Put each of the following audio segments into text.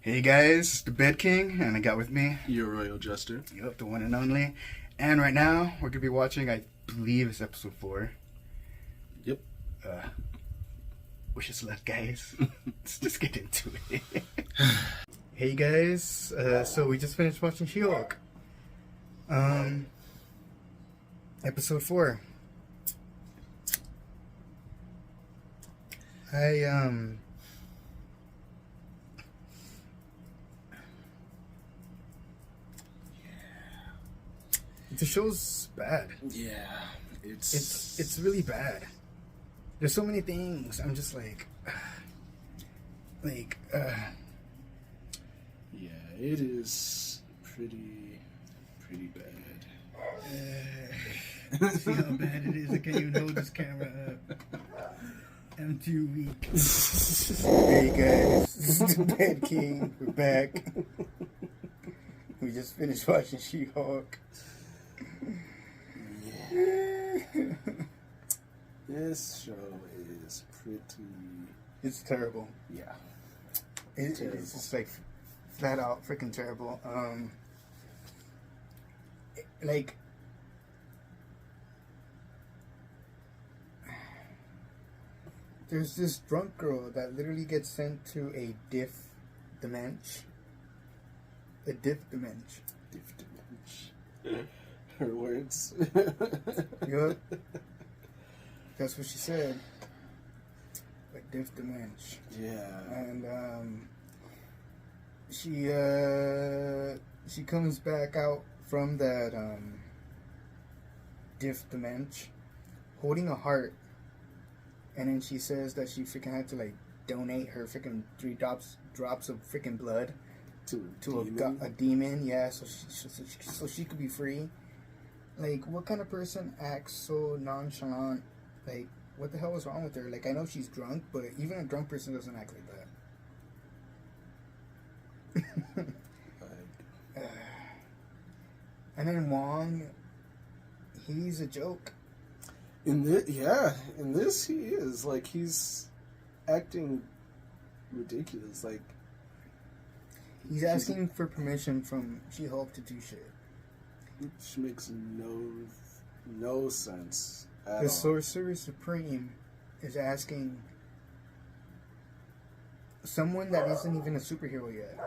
Hey guys, the Bed King, and I got with me Your Royal Jester. Yep, the one and only. And right now, we're gonna be watching, I believe it's episode 4. Yep. Wish us luck, guys. Let's just get into it. Hey guys, so we just finished watching She-Hulk. Episode 4. The show's bad. Yeah, It's really bad. There's so many things. I'm just like, yeah, it is pretty bad. See how bad it is. I can't even hold this camera up. I'm too weak. Hey guys, this is the Bed King. We're back. We just finished watching She-Hulk. Yeah. This show is pretty. It's terrible. Yeah. It's just like flat out freaking terrible. Like, there's this drunk girl that literally gets sent to a diff dimension. A diff dimension. Her words. Yup. That's what she said. A diff dimension. Yeah. And she comes back out from that diff dimension holding a heart, and then she says that she freaking had to like donate her freaking 3 drops of freaking blood to a demon. Yeah, so she could be free. Like, what kind of person acts so nonchalant? Like, what the hell is wrong with her? Like, I know she's drunk, but even a drunk person doesn't act like that. And then Wong, he's a joke. In this he is. Like, he's acting ridiculous. Like, he's asking for permission from She-Hulk to do shit. Which makes no sense at all. The Sorcerer Supreme is asking someone that isn't even a superhero yet.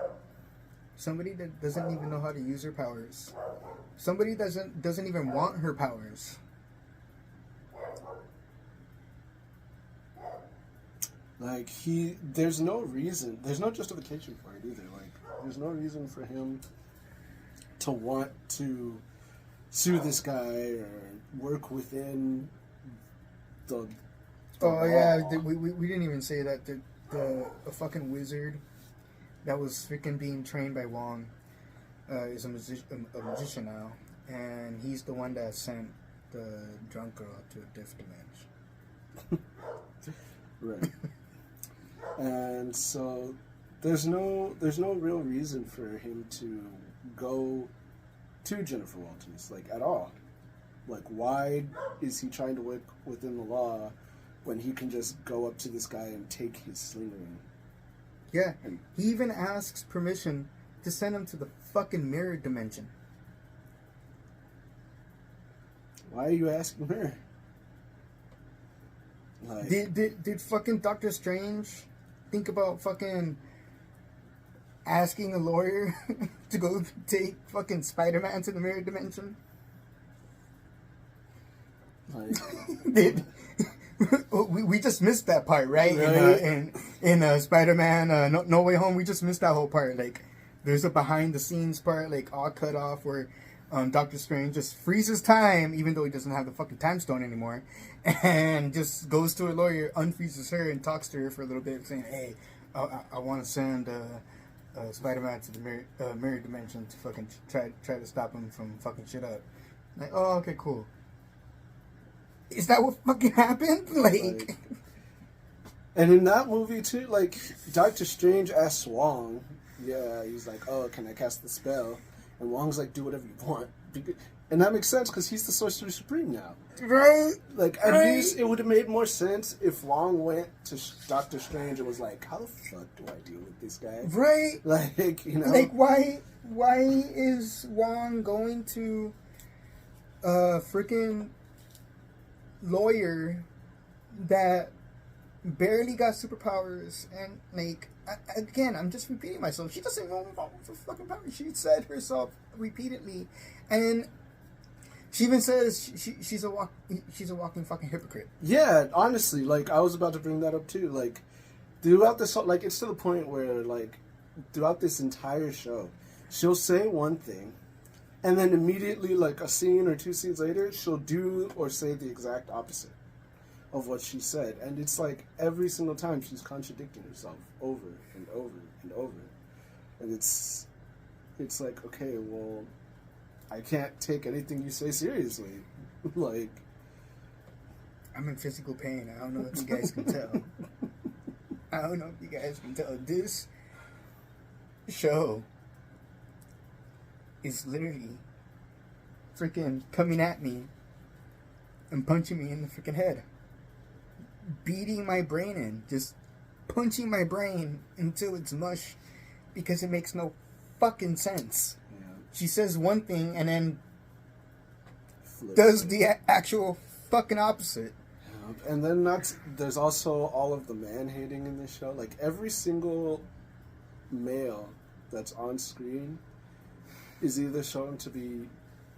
Somebody that doesn't even know how to use her powers. Somebody doesn't even want her powers. Like, there's no reason, there's no justification for it either. Like, there's no reason for him to want to sue this guy or work within the law. Yeah, we didn't even say that a fucking wizard that was freaking being trained by Wong is a magician now, and he's the one that sent the drunk girl to a different dimension. Right. And so there's no real reason for him to go to Jennifer Walters, like, at all. Like, why is he trying to work within the law when he can just go up to this guy and take his sling ring? Yeah, he even asks permission to send him to the fucking mirror dimension. Why are you asking her? Like, Did fucking Doctor Strange think about fucking asking a lawyer to go take fucking Spider-Man to the mirror dimension? like we just missed that part, right? In Spider-Man No Way Home, we just missed that whole part. Like, there's a behind the scenes part, like, all cut off, where Doctor Strange just freezes time, even though he doesn't have the fucking time stone anymore, and just goes to a lawyer, unfreezes her, and talks to her for a little bit, saying, "Hey, I want to send Spider-Man to the mirror dimension to fucking try to stop him from fucking shit up." Like, oh, okay, cool. Is that what fucking happened? Like, and in that movie too, like, Doctor Strange asks Wong, he's like, "Oh, can I cast the spell?" And Wong's like, "Do whatever you want." And that makes sense because he's the Sorcerer Supreme now. Right? Like, at least it would have made more sense if Wong went to Doctor Strange and was like, how the fuck do I deal with this guy? Right? Like, you know. Like, why is Wong going to a freaking lawyer that barely got superpowers? And, like, again, I'm just repeating myself. She doesn't know about her fucking powers. She said herself repeatedly. And she even says she's a walking fucking hypocrite. Yeah, honestly, like, I was about to bring that up too. Like, throughout this, like, it's to the point where, like, throughout this entire show, she'll say one thing, and then immediately, like, a scene or 2 scenes later, she'll do or say the exact opposite of what she said. And it's like every single time she's contradicting herself over and over and over. And it's like, okay, well, I can't take anything you say seriously. Like, I'm in physical pain. I don't know if you guys can tell. I don't know if you guys can tell. This show is literally freaking coming at me and punching me in the freaking head. Beating my brain in. Just punching my brain until it's mush because it makes no fucking sense. yeah. She says one thing and then Flip does it. the actual fucking opposite. And then there's also all of the man-hating in this show. Like, every single male that's on screen is either shown to be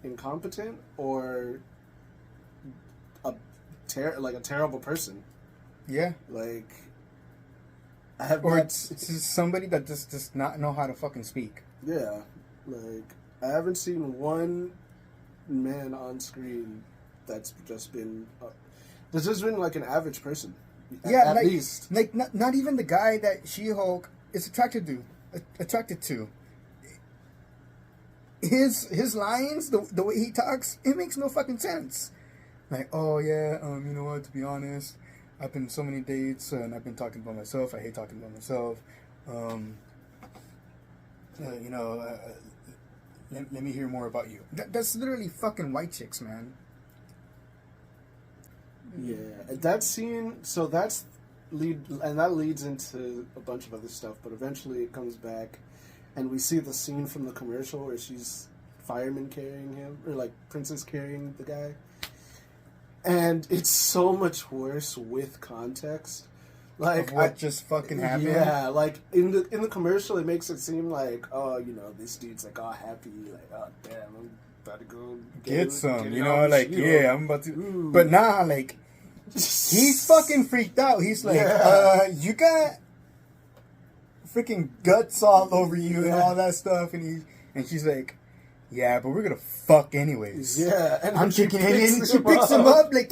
incompetent or a terrible person. Yeah. Like, I have Or not... it's just somebody that just does not know how to fucking speak. Yeah. Like, I haven't seen one man on screen that's just been... This has been like an average person. At like, least. Like, not even the guy that She-Hulk is attracted to. His lines, the way he talks, it makes no fucking sense. Like, oh yeah, you know what, to be honest, I've been on so many dates and I've been talking about myself. I hate talking about myself. You know, let me hear more about you. That's literally fucking white chicks, man. Yeah, that scene. So that leads into a bunch of other stuff. But eventually, it comes back, and we see the scene from the commercial where she's fireman carrying him, or like princess carrying the guy, and it's so much worse with context. Like, of what just fucking happened. Yeah, like in the commercial, it makes it seem like, oh, you know, this dude's like all happy, like, oh damn, I'm about to go get some, get you it know, on, like, you yeah, know. I'm about to. Ooh. But nah, like, he's fucking freaked out. He's like, Yeah. You got freaking guts all over you and all that stuff, and she's like, yeah, but we're gonna fuck anyways. Yeah, and I'm she thinking, picks and she him picks him up. up, like,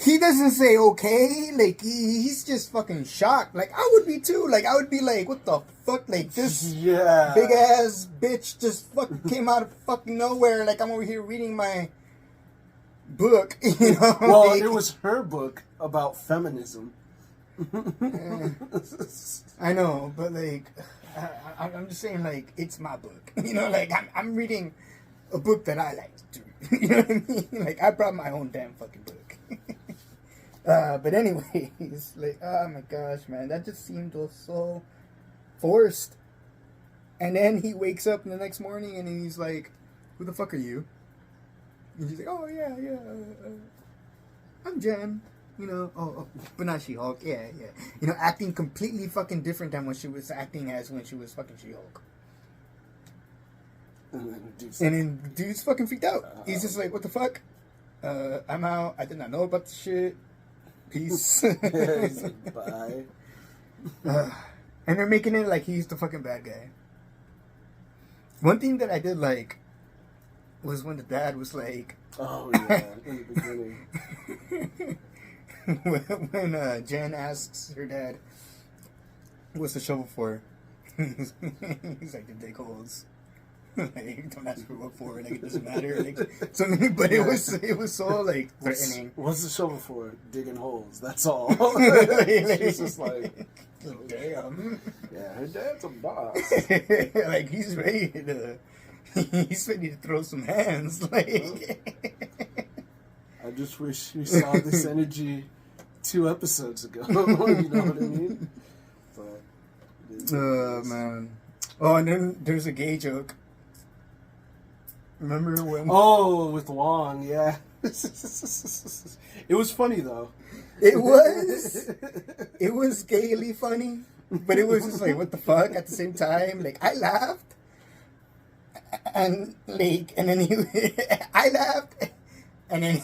he doesn't say okay, like, he's just fucking shocked. Like, I would be too. Like, I would be like, what the fuck? Like, this Yeah. big ass bitch just fucking came out of fucking nowhere. Like, I'm over here reading my book, you know? Well, like, it was her book about feminism. I know, but like, I'm just saying, like, it's my book. You know, like, I'm reading a book that I like to read. You know what I mean? Like, I brought my own damn fucking book. But anyways, like, oh my gosh, man, that just seemed so forced. And then he wakes up the next morning and he's like, who the fuck are you? And she's like, oh, yeah, I'm Jen. You know, but not She-Hulk. Yeah. You know, acting completely fucking different than what she was acting as when she was fucking She-Hulk. And then dude's fucking freaked out. He's just like, what the fuck? I'm out. I did not know about the shit. Peace. He's like, bye. And they're making it like he's the fucking bad guy. One thing that I did like was when the dad was like... Oh, yeah, in the beginning. when Jen asks her dad, what's the shovel for? He's like, to dig holes. Like, don't ask for what for, like, it doesn't matter. Like, something, but it was so, like, threatening. What's the shovel for? Digging holes, that's all. Like, She's just like, damn. yeah, her dad's a boss. Like, he's ready to He's ready to throw some hands. Like, I just wish we saw this energy 2 episodes ago. You know what I mean? But man. Oh, and then there's a gay joke. Remember when? Oh, with Wong, yeah. It was funny though. It was. It was gaily funny, but it was just like, what the fuck? At the same time, like I laughed, and then I laughed, and then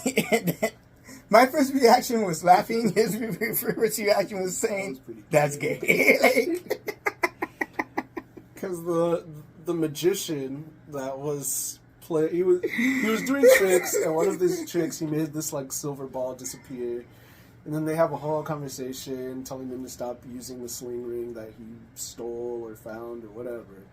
my first reaction was laughing. His first reaction was saying, "That's gay." Because the magician that was he was doing tricks, and one of these tricks he made this like silver ball disappear, and then they have a whole conversation telling him to stop using the sling ring that he stole or found or whatever.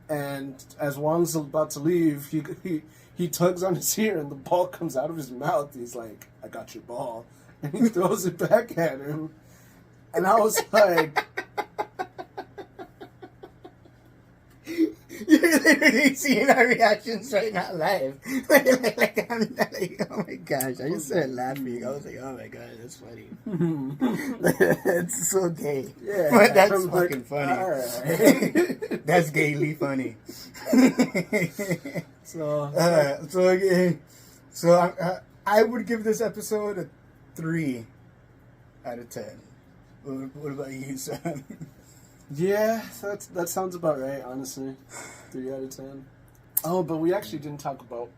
And as Wong's about to leave, he tugs on his ear, and the ball comes out of his mouth. He's like, "I got your ball," and he throws it back at him, and I was like. You're literally seeing our reactions right now live. Like, I'm like, oh my gosh. I just started laughing. I was like, oh my god, that's funny. It's so gay. Yeah. But that's fucking funny. All right. That's gaily funny. So I would give this episode a 3 out of 10. What about you, Sam? Yeah, that sounds about right, honestly. 3 out of 10. Oh, but we actually didn't talk about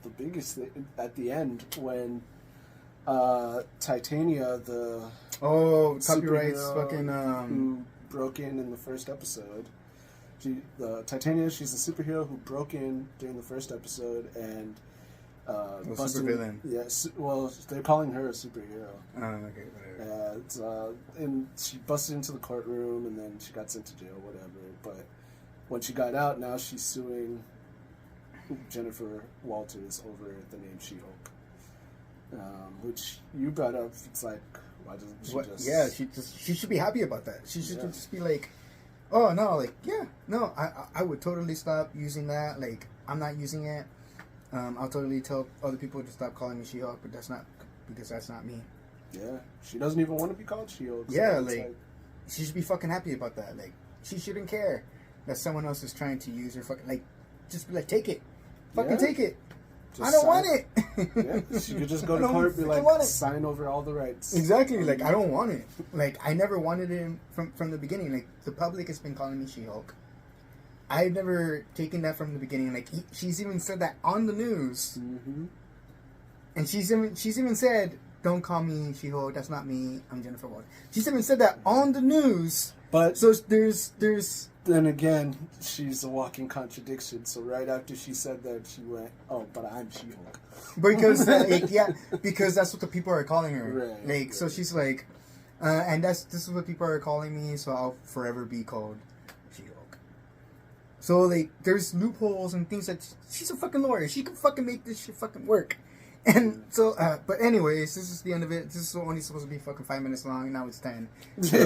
the biggest thing at the end when Titania, the copyrights fucking who broke in the first episode. Titania, she's the superhero who broke in during the first episode and busted. Supervillain. Yes, well, they're calling her a superhero. Oh, okay, whatever. And she busted into the courtroom, and then she got sent to jail, whatever. But when she got out, now she's suing Jennifer Walters over the name She-Hulk, which you brought up. It's like, why doesn't she just? Yeah, she should be happy about that. She should just be like, oh no, like I would totally stop using that. Like I'm not using it. I'll totally tell other people to stop calling me She-Hulk, but that's not me. Yeah, she doesn't even want to be called She-Hulk. So yeah, like she should be fucking happy about that. Like she shouldn't care that someone else is trying to use her fucking just be like, take it, take it. I don't want it. Yeah, she could just go to court and be like, sign over all the rights. Exactly, like I don't want it. Like I never wanted it from the beginning. Like the public has been calling me She-Hulk. I've never taken that from the beginning. Like she's even said that on the news, and she's even said, "Don't call me She-Hulk. That's not me. I'm Jennifer Walters." She's even said that on the news. But so there's. Then again, she's a walking contradiction. So right after she said that, she went, "Oh, but I'm She-Hulk." Because because that's what the people are calling her. Right. So she's like, and this is what people are calling me. So I'll forever be called She-Hulk. So like, there's loopholes and things that she's a fucking lawyer. She can fucking make this shit fucking work. And so, but anyways, this is the end of it. This is only supposed to be fucking 5 minutes long. Now it's 10. So,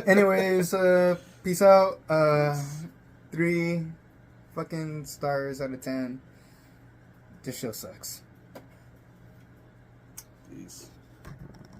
anyways, peace out. 3 fucking stars out of 10. This show sucks. Peace.